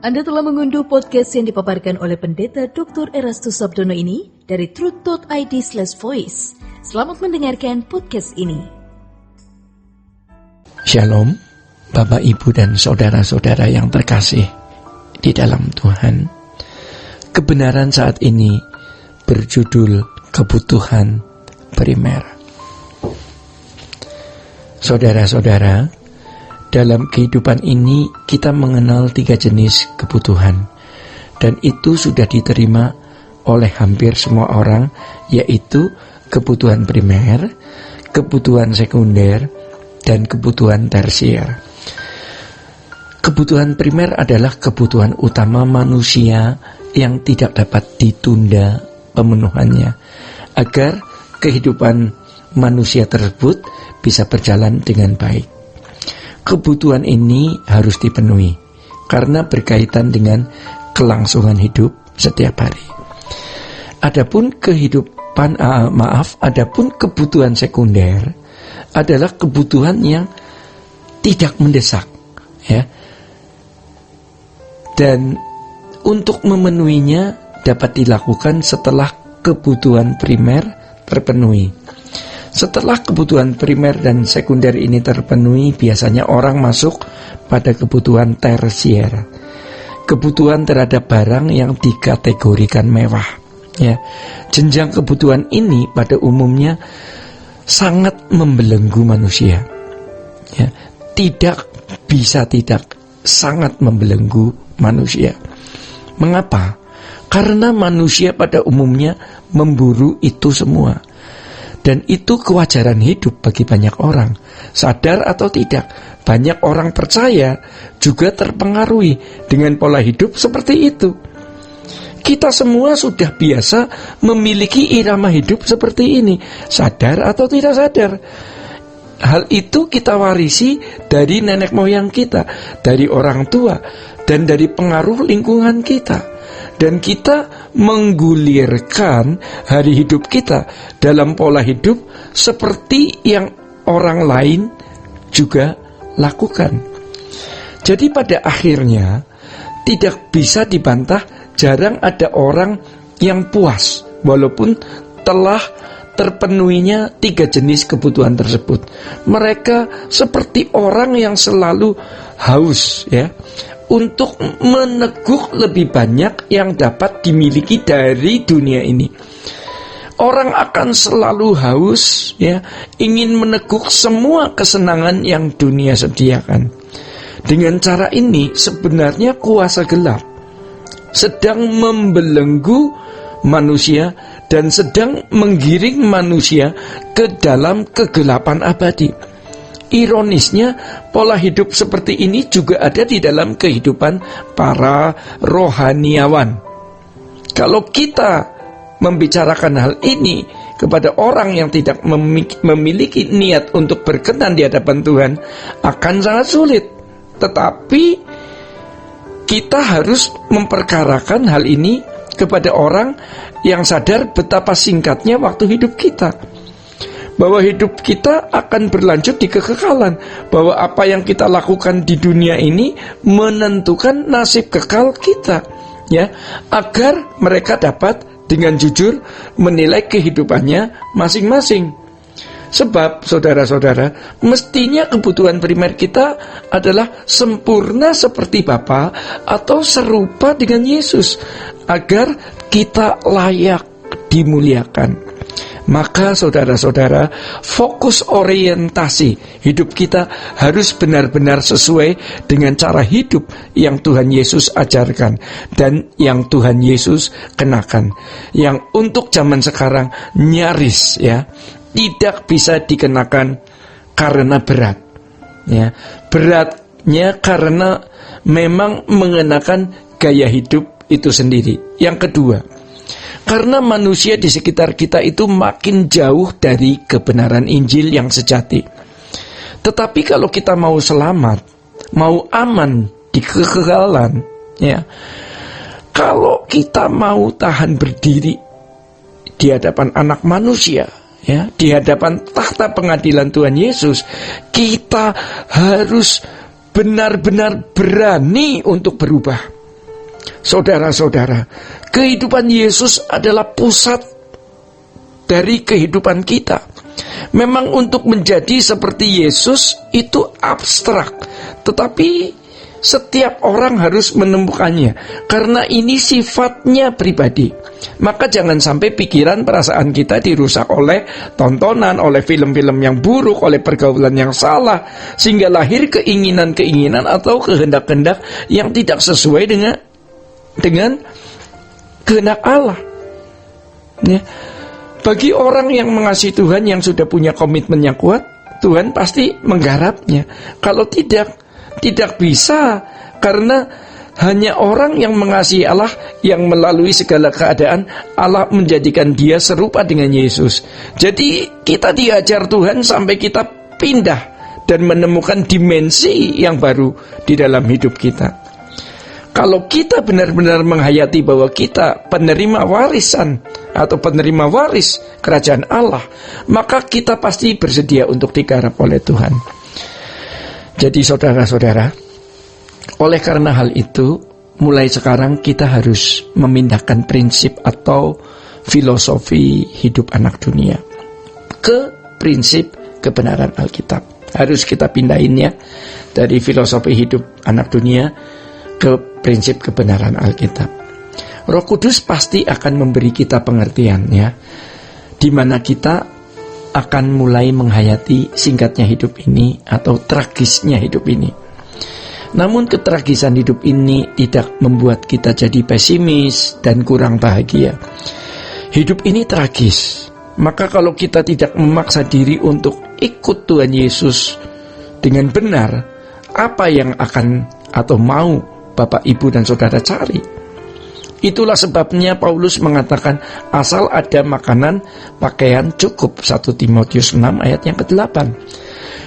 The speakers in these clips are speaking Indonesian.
Anda telah mengunduh podcast yang dipaparkan oleh Pendeta Dr. Erastus Sabdono ini dari truth.id/voice. Selamat mendengarkan podcast ini. Shalom, Bapak, Ibu, dan saudara-saudara yang terkasih di dalam Tuhan. Kebenaran saat ini berjudul kebutuhan primer. Saudara-saudara, dalam kehidupan ini kita mengenal 3 jenis kebutuhan, dan itu sudah diterima oleh hampir semua orang, yaitu kebutuhan primer, kebutuhan sekunder, dan kebutuhan tersier. Kebutuhan primer adalah kebutuhan utama manusia yang tidak dapat ditunda pemenuhannya, agar kehidupan manusia tersebut bisa berjalan dengan baik. Kebutuhan ini harus dipenuhi karena berkaitan dengan kelangsungan hidup setiap hari. Adapun kebutuhan sekunder adalah kebutuhan yang tidak mendesak, ya. Dan untuk memenuhinya dapat dilakukan setelah kebutuhan primer terpenuhi. Setelah kebutuhan primer dan sekunder ini terpenuhi, biasanya orang masuk pada kebutuhan tersier. Kebutuhan terhadap barang yang dikategorikan mewah, ya. Jenjang kebutuhan ini pada umumnya sangat membelenggu manusia, ya. Sangat membelenggu manusia. Mengapa? Karena manusia pada umumnya memburu itu semua. Dan itu kewajaran hidup bagi banyak orang. Sadar atau tidak, banyak orang percaya juga terpengaruhi dengan pola hidup seperti itu. Kita semua sudah biasa memiliki irama hidup seperti ini, sadar atau tidak sadar. Hal itu kita warisi dari nenek moyang kita, dari orang tua, dan dari pengaruh lingkungan kita. Dan kita menggulirkan hari hidup kita dalam pola hidup seperti yang orang lain juga lakukan. Jadi pada akhirnya tidak bisa dibantah, jarang ada orang yang puas walaupun telah terpenuhinya 3 jenis kebutuhan tersebut. Mereka seperti orang yang selalu haus, ya, untuk meneguk lebih banyak yang dapat dimiliki dari dunia ini. Orang akan selalu haus, ya, ingin meneguk semua kesenangan yang dunia sediakan. Dengan cara ini sebenarnya kuasa gelap sedang membelenggu manusia dan sedang menggiring manusia ke dalam kegelapan abadi. Ironisnya, pola hidup seperti ini juga ada di dalam kehidupan para rohaniawan. Kalau kita membicarakan hal ini kepada orang yang tidak memiliki niat untuk berkenan di hadapan Tuhan, akan sangat sulit. Tetapi kita harus memperkarakan hal ini kepada orang yang sadar betapa singkatnya waktu hidup kita, bahwa hidup kita akan berlanjut di kekekalan, bahwa apa yang kita lakukan di dunia ini menentukan nasib kekal kita, ya, agar mereka dapat dengan jujur menilai kehidupannya masing-masing. Sebab saudara-saudara, mestinya kebutuhan primer kita adalah sempurna seperti Bapa atau serupa dengan Yesus, agar kita layak dimuliakan. Maka saudara-saudara, fokus orientasi hidup kita harus benar-benar sesuai dengan cara hidup yang Tuhan Yesus ajarkan dan yang Tuhan Yesus kenakan, yang untuk zaman sekarang nyaris, ya, tidak bisa dikenakan karena berat, ya. Beratnya karena memang mengenakan gaya hidup itu sendiri. Yang kedua, karena manusia di sekitar kita itu makin jauh dari kebenaran Injil yang sejati. Tetapi kalau kita mau selamat, mau aman di kekekalan, ya, kalau kita mau tahan berdiri di hadapan anak manusia, ya, di hadapan tahta pengadilan Tuhan Yesus, kita harus benar-benar berani untuk berubah. Saudara-saudara, kehidupan Yesus adalah pusat dari kehidupan kita. Memang untuk menjadi seperti Yesus itu abstrak, tetapi setiap orang harus menemukannya, karena ini sifatnya pribadi. Maka jangan sampai pikiran perasaan kita dirusak oleh tontonan, oleh film-film yang buruk, oleh pergaulan yang salah, sehingga lahir keinginan-keinginan atau kehendak-kehendak yang tidak sesuai dengan kehendak Allah. Ya. Bagi orang yang mengasihi Tuhan, yang sudah punya komitmen yang kuat, Tuhan pasti menggarapnya. Kalau tidak bisa, karena hanya orang yang mengasihi Allah yang melalui segala keadaan Allah menjadikan dia serupa dengan Yesus. Jadi kita diajar Tuhan sampai kita pindah dan menemukan dimensi yang baru di dalam hidup kita. Kalau kita benar-benar menghayati bahwa kita penerima warisan atau penerima waris kerajaan Allah, maka kita pasti bersedia untuk digarap oleh Tuhan. Jadi saudara-saudara, oleh karena hal itu, mulai sekarang kita harus memindahkan prinsip atau filosofi hidup anak dunia ke prinsip kebenaran Alkitab. Harus kita pindahin ya, dari filosofi hidup anak dunia ke prinsip kebenaran Alkitab. Roh Kudus pasti akan memberi kita pengertian ya, di mana kita akan mulai menghayati singkatnya hidup ini atau tragisnya hidup ini. Namun ketragisan hidup ini tidak membuat kita jadi pesimis dan kurang bahagia. Hidup ini tragis. Maka kalau kita tidak memaksa diri untuk ikut Tuhan Yesus dengan benar, apa yang akan atau mau Bapak, Ibu, dan Saudara cari? Itulah sebabnya Paulus mengatakan asal ada makanan, pakaian cukup. 1 Timotius 6 ayat yang ke-8.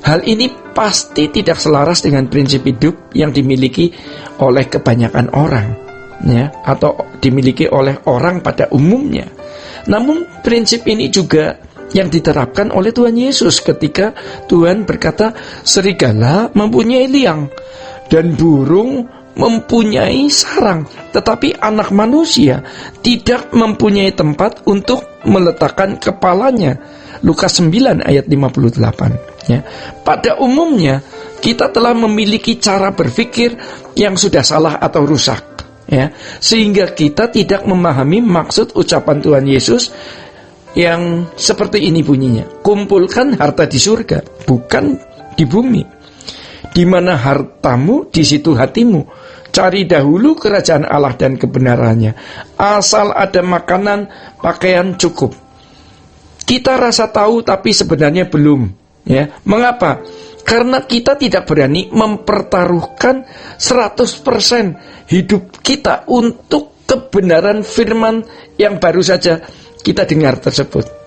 Hal ini pasti tidak selaras dengan prinsip hidup yang dimiliki oleh kebanyakan orang ya, atau dimiliki oleh orang pada umumnya. Namun prinsip ini juga yang diterapkan oleh Tuhan Yesus ketika Tuhan berkata, serigala mempunyai liang dan burung mempunyai sarang, tetapi anak manusia tidak mempunyai tempat untuk meletakkan kepalanya. Lukas 9 ayat 58 ya. Pada umumnya kita telah memiliki cara berpikir yang sudah salah atau rusak ya, sehingga kita tidak memahami maksud ucapan Tuhan Yesus yang seperti ini bunyinya, kumpulkan harta di surga, bukan di bumi. Di mana hartamu, di situ hatimu. Cari dahulu kerajaan Allah dan kebenarannya. Asal ada makanan, pakaian cukup. Kita rasa tahu tapi sebenarnya belum. Ya, mengapa? Karena kita tidak berani mempertaruhkan 100% hidup kita untuk kebenaran firman yang baru saja kita dengar tersebut.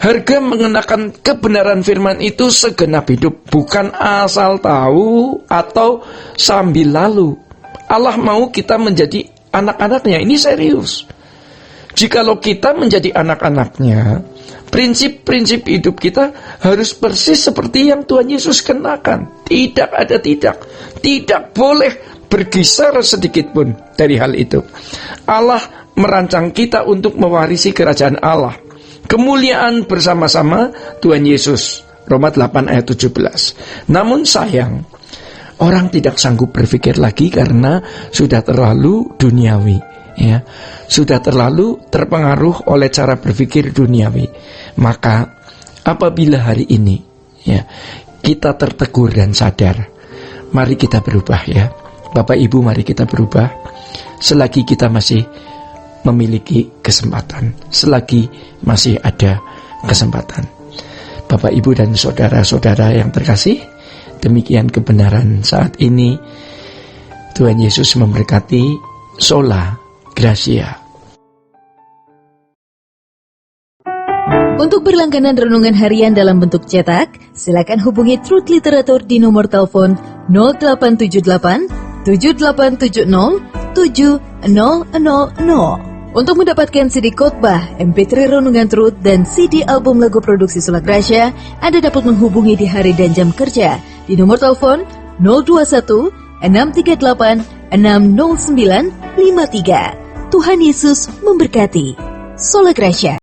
Harga mengenakan kebenaran firman itu segenap hidup, bukan asal tahu atau sambil lalu. Allah mau kita menjadi anak-anaknya, ini serius. Jikalau kita menjadi anak-anaknya, prinsip-prinsip hidup kita harus persis seperti yang Tuhan Yesus kenakan. Tidak ada tidak boleh bergeser sedikit pun dari hal itu. Allah merancang kita untuk mewarisi kerajaan Allah, kemuliaan bersama-sama Tuhan Yesus. Roma 8 ayat 17. Namun sayang, orang tidak sanggup berpikir lagi karena sudah terlalu duniawi ya. Sudah terlalu terpengaruh oleh cara berpikir duniawi. Maka apabila hari ini ya kita tertegur dan sadar, mari kita berubah ya. Bapak Ibu, mari kita berubah selagi kita masih memiliki kesempatan, selagi masih ada kesempatan. Bapak, Ibu, dan saudara-saudara yang terkasih, demikian kebenaran saat ini. Tuhan Yesus memberkati. Sola Gracia. Untuk berlangganan renungan harian dalam bentuk cetak, silakan hubungi Truth Literatur di nomor telepon 0878 7870 7000. Untuk mendapatkan CD khotbah, MP3 Renungan Truth, dan CD album lagu produksi Sola Gracia, Anda dapat menghubungi di hari dan jam kerja di nomor telepon 021 638 Tuhan Yesus memberkati. Sola Gracia.